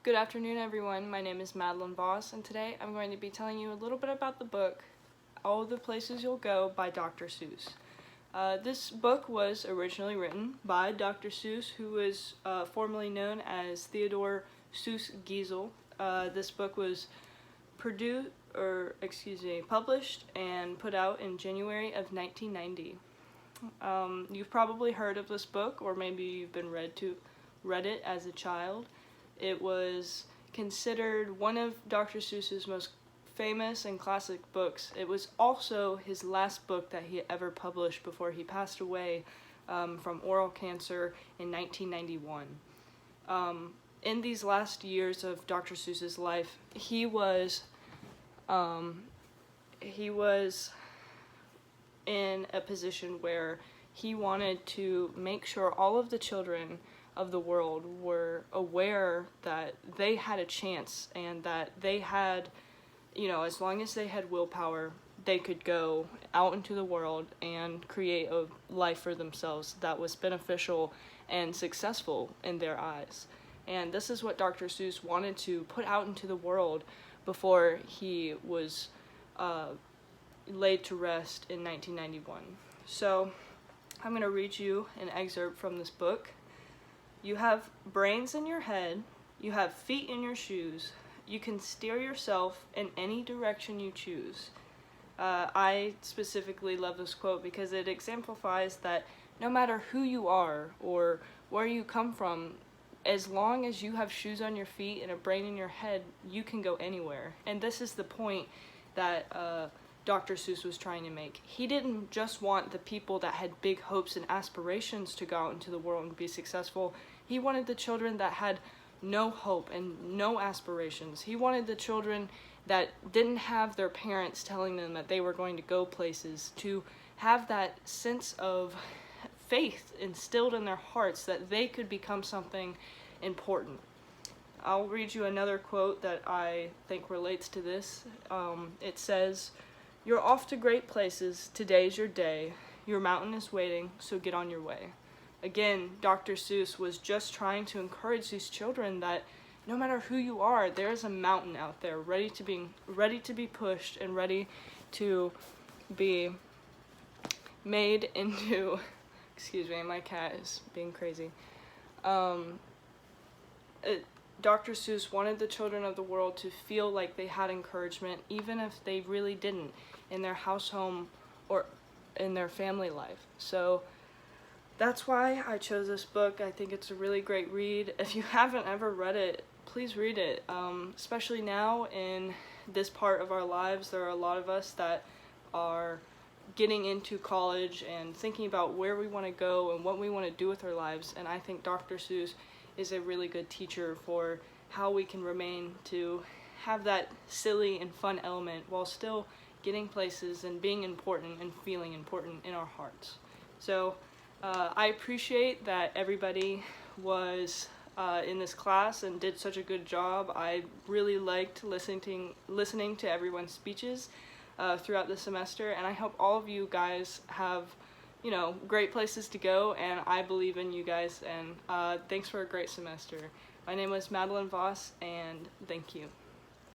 Good afternoon, everyone. My name is Madeline Voss, and today I'm going to be telling you a little bit about the book All the Places You'll Go by Dr. Seuss. This book was originally written by Dr. Seuss, who was formerly known as Theodore Seuss Geisel. This book was published and put out in January of 1990. You've probably heard of this book, or maybe you've been read it as a child. It was considered one of Dr. Seuss's most famous and classic books. It was also his last book that he ever published before he passed away from oral cancer in 1991. In these last years of Dr. Seuss's life, he was in a position where he wanted to make sure all of the children of the world were aware that they had a chance and that they had, as long as they had willpower, they could go out into the world and create a life for themselves that was beneficial and successful in their eyes. And this is what Dr. Seuss wanted to put out into the world before he was laid to rest in 1991. So I'm going to read you an excerpt from this book. You have brains in your head, you have feet in your shoes, you can steer yourself in any direction you choose. I specifically love this quote because it exemplifies that no matter who you are or where you come from, as long as you have shoes on your feet and a brain in your head, you can go anywhere. And this is the point that Dr. Seuss was trying to make. He didn't just want the people that had big hopes and aspirations to go out into the world and be successful. He wanted the children that had no hope and no aspirations. He wanted the children that didn't have their parents telling them that they were going to go places to have that sense of faith instilled in their hearts that they could become something important. I'll read you another quote that I think relates to this. It says, "You're off to great places, today's your day, your mountain is waiting, so get on your way." Again, Dr. Seuss was just trying to encourage these children that no matter who you are, there is a mountain out there ready to be pushed and ready to be made into excuse me, my cat is being crazy. Dr. Seuss wanted the children of the world to feel like they had encouragement, even if they really didn't in their house home or in their family life. So that's why I chose this book. I think it's a really great read. If you haven't ever read it, please read it. Especially now in this part of our lives, there are a lot of us that are getting into college and thinking about where we want to go and what we want to do with our lives. And I think Dr. Seuss is a really good teacher for how we can remain to have that silly and fun element while still getting places and being important and feeling important in our hearts. So I appreciate that everybody was in this class and did such a good job. I really liked listening to everyone's speeches throughout the semester, and I hope all of you guys have great places to go, and I believe in you guys, and thanks for a great semester. My name was Madeline Voss, and thank you.